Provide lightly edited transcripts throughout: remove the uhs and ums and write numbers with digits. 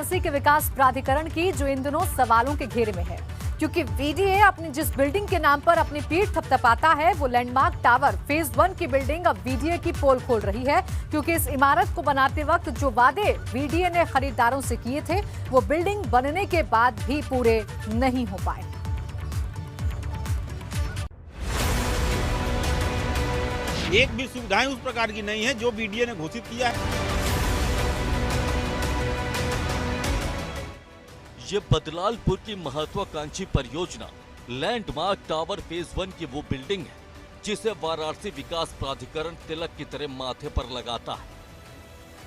वाराणसी के विकास प्राधिकरण की, जो इन दिनों सवालों के घेरे में है, क्योंकि वीडीए अपनी जिस बिल्डिंग के नाम पर अपनी पीठ थपथपाता है, वो लैंडमार्क टावर फेज 1 की बिल्डिंग अब वीडीए की पोल खोल रही है, क्योंकि इस इमारत को बनाते वक्त जो वादे वीडीए ने खरीदारों से किए थे, वो बिल्डिंग बनने के बाद भी पूरे नहीं हो पाए। एक भी सुविधाएं उस प्रकार की नहीं है जो वीडीए ने घोषित किया है। ये बदलालपुर की महत्वाकांक्षी परियोजना लैंडमार्क टावर फेज 1 की वो बिल्डिंग है जिसे वाराणसी विकास प्राधिकरण तिलक की तरह माथे पर लगाता है।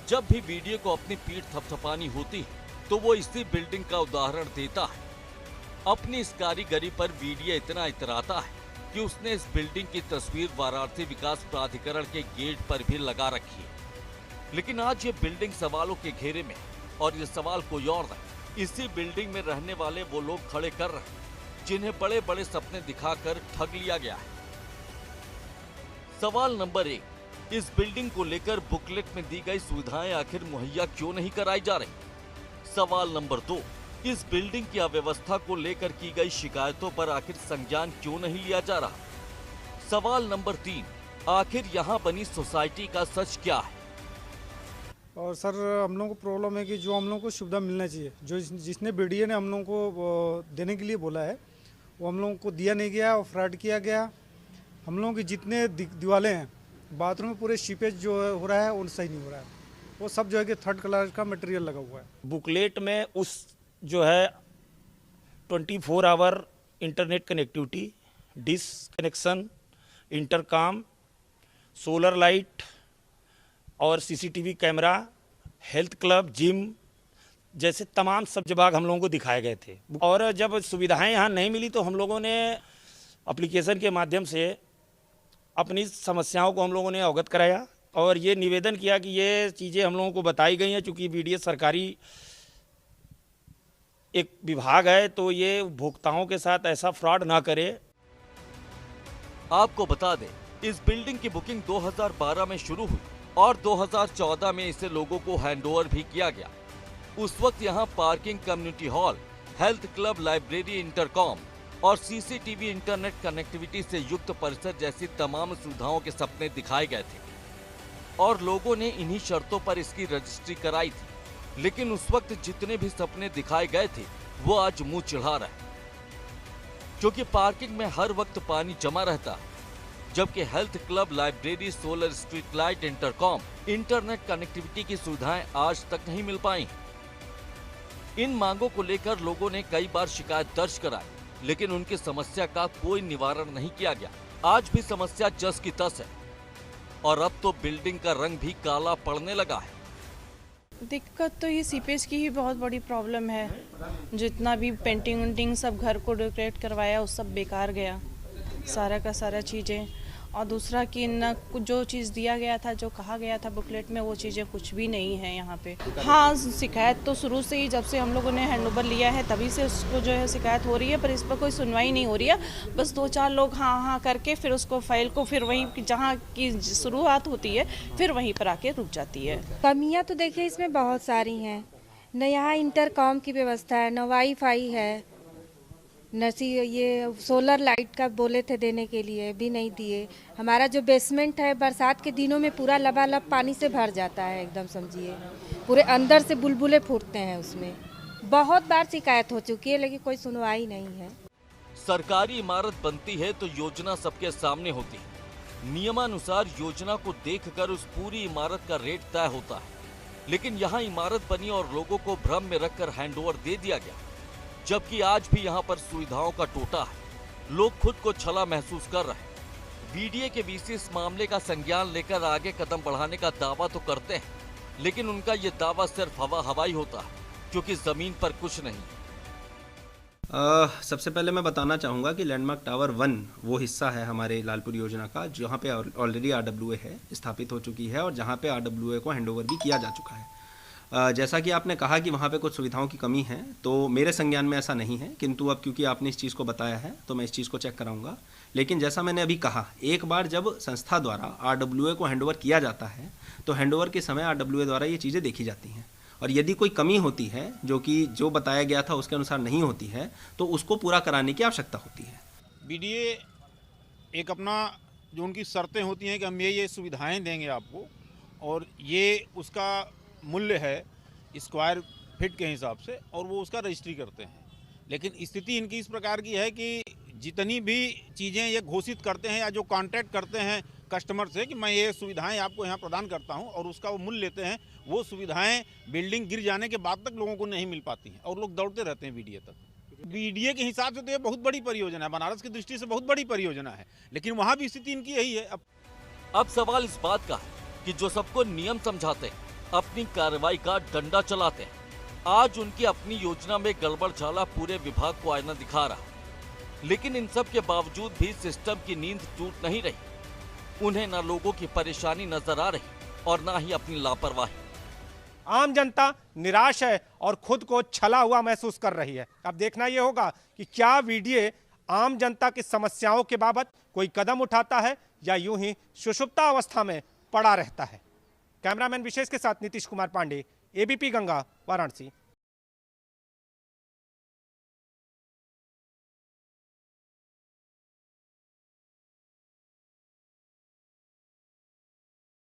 जब भी वीडीए को अपनी पीठ थपथपानी होती है तो वो इसी बिल्डिंग का उदाहरण देता है। अपनी इस कारीगरी पर वीडीए इतना इतराता है कि उसने इस बिल्डिंग की तस्वीर वाराणसी विकास प्राधिकरण के गेट पर भी लगा रखी है। लेकिन आज ये बिल्डिंग सवालों के घेरे में, और ये सवाल कोई और नहीं, इसी बिल्डिंग में रहने वाले वो लोग खड़े कर रहे हैं जिन्हें बड़े बड़े सपने दिखाकर ठग लिया गया है। सवाल नंबर 1, इस बिल्डिंग को लेकर बुकलेट में दी गई सुविधाएं आखिर मुहैया क्यों नहीं कराई जा रही? सवाल नंबर 2, इस बिल्डिंग की अव्यवस्था को लेकर की गई शिकायतों पर आखिर संज्ञान क्यों नहीं लिया जा रहा? सवाल नंबर 3, आखिर यहाँ बनी सोसाइटी का सच क्या है? और सर, हम लोगों को प्रॉब्लम है कि जो हम लोगों को सुविधा मिलना चाहिए, जो जिसने बीडीए ने हम लोगों को देने के लिए बोला है, वो हम लोगों को दिया नहीं गया और फ्रॉड किया गया। हम लोगों के जितने दीवारें हैं, बाथरूम में पूरे सीपेज जो हो रहा है वो सही नहीं हो रहा है। वो सब जो है कि 3rd क्लास का मटेरियल लगा हुआ है। बुकलेट में उस जो है 24 hour internet connectivity, dish connection, intercom, solar light और CCTV camera, health club, gym जैसे तमाम सब विभाग हम लोगों को दिखाए गए थे। और जब सुविधाएं यहाँ नहीं मिली तो हम लोगों ने एप्लीकेशन के माध्यम से अपनी समस्याओं को हम लोगों ने अवगत कराया और ये निवेदन किया कि ये चीज़ें हम लोगों को बताई गई हैं। चूँकि वीडीए सरकारी एक विभाग है तो ये उपभोक्ताओं के साथ ऐसा फ्रॉड ना करे। आपको बता दें, इस बिल्डिंग की बुकिंग 2012 में शुरू हुई और 2014 में इसे लोगों को हैंडओवर भी किया गया। उस वक्त यहाँ parking, community hall, health club, library, intercom और सीसीटीवी इंटरनेट कनेक्टिविटी से युक्त परिसर जैसी तमाम सुविधाओं के सपने दिखाए गए थे और लोगों ने इन्हीं शर्तों पर इसकी रजिस्ट्री कराई थी। लेकिन उस वक्त जितने भी सपने दिखाए गए थे वो आज मुंह चिढ़ा रहे, क्योंकि पार्किंग में हर वक्त पानी जमा रहता है, जबकि health club, library, solar street light, intercom, internet connectivity की सुविधाएं आज तक नहीं मिल पाई। इन मांगों को लेकर लोगों ने कई बार शिकायत दर्ज कराई, लेकिन उनकी समस्या का कोई निवारण नहीं किया गया। आज भी समस्या जस की तस है और अब तो बिल्डिंग का रंग भी काला पड़ने लगा है। दिक्कत तो ये सीपेज की ही बहुत बड़ी प्रॉब्लम है। जितना भी पेंटिंग वेंटिंग सब घर को डेकोरेट करवाया वो सब बेकार गया, सारा का सारा चीज़ें। और दूसरा कि न जो चीज़ दिया गया था, जो कहा गया था बुकलेट में, वो चीज़ें कुछ भी नहीं है यहाँ पे। हाँ, शिकायत तो शुरू से ही, जब से हम लोगों ने हैंडओवर लिया है तभी से उसको जो है शिकायत हो रही है, पर इस पर कोई सुनवाई नहीं हो रही है। बस 2-4 लोग हाँ हाँ करके फिर उसको फाइल को फिर वहीं जहाँ की शुरुआत होती है फिर वहीं पर आके रुक जाती है। कमियाँ तो देखिए इसमें बहुत सारी हैं। न यहाँ इंटरकॉम की व्यवस्था है, न वाईफाई है, नसी ये सोलर लाइट का बोले थे देने के लिए, भी नहीं दिए। हमारा जो बेसमेंट है बरसात के दिनों में पूरा लबालब पानी से भर जाता है, एकदम समझिए पूरे अंदर से बुलबुले फूटते हैं उसमें। बहुत बार शिकायत हो चुकी है लेकिन कोई सुनवाई नहीं है। सरकारी इमारत बनती है तो योजना सबके सामने होती है। नियमानुसार योजना को देखकर उस पूरी इमारत का रेट तय होता है, लेकिन यहाँ इमारत बनी और लोगों को भ्रम में रखकर हैंडओवर दे दिया गया, जबकि आज भी यहाँ पर सुविधाओं का टोटा है। लोग खुद को छला महसूस कर रहे हैं। वीडीए के वीसी इस मामले का संज्ञान लेकर आगे कदम बढ़ाने का दावा तो करते हैं, लेकिन उनका ये दावा सिर्फ हवाई होता है, क्योंकि जमीन पर कुछ नहीं। सबसे पहले मैं बताना चाहूँगा कि लैंडमार्क टावर 1 वो हिस्सा है हमारे लालपुर योजना का जहाँ पे ऑलरेडी RWA है, स्थापित हो चुकी है और जहाँ पे RWA को हैंडओवर भी किया जा चुका है। जैसा कि आपने कहा कि वहाँ पे कुछ सुविधाओं की कमी है, तो मेरे संज्ञान में ऐसा नहीं है, किंतु अब क्योंकि आपने इस चीज़ को बताया है तो मैं इस चीज़ को चेक कराऊंगा। लेकिन जैसा मैंने अभी कहा, एक बार जब संस्था द्वारा RWA को हैंडओवर किया जाता है तो हैंडओवर के समय RWA द्वारा ये चीज़ें देखी जाती हैं और यदि कोई कमी होती है जो बताया गया था उसके अनुसार नहीं होती है तो उसको पूरा कराने की आवश्यकता होती है। बीडीए एक अपना जो उनकी शर्तें होती हैं कि हम ये सुविधाएं देंगे आपको और ये उसका मूल्य है स्क्वायर फीट के हिसाब से और वो उसका रजिस्ट्री करते हैं। लेकिन स्थिति इनकी इस प्रकार की है कि जितनी भी चीज़ें ये घोषित करते हैं या जो कॉन्ट्रैक्ट करते हैं कस्टमर से कि मैं ये सुविधाएं आपको यहाँ प्रदान करता हूँ और उसका वो मूल्य लेते हैं, वो सुविधाएं बिल्डिंग गिर जाने के बाद तक लोगों को नहीं मिल पाती हैं और लोग दौड़ते रहते हैं बीडीए तक। बीडीए के हिसाब से तो ये बहुत बड़ी परियोजना है, बनारस की दृष्टि से बहुत बड़ी परियोजना है, लेकिन वहाँ भी स्थिति इनकी यही है। अब सवाल इस बात का है कि जो सबको नियम समझाते हैं, अपनी कार्रवाई का डंडा चलाते हैं, आज उनकी अपनी योजना में गड़बड़ झाला पूरे विभाग को आईना दिखा रहा। लेकिन इन सब के बावजूद भी सिस्टम की नींद टूट नहीं रही। उन्हें न लोगों की परेशानी नजर आ रही और न ही अपनी लापरवाही। आम जनता निराश है और खुद को छला हुआ महसूस कर रही है। अब देखना यह होगा कि क्या बीडीए आम जनता की समस्याओं के बाबत कोई कदम उठाता है या यूं ही सुषुप्ता अवस्था में पड़ा रहता है। कैमरामैन विशेष के साथ नीतीश कुमार पांडे, एबीपी गंगा, वाराणसी।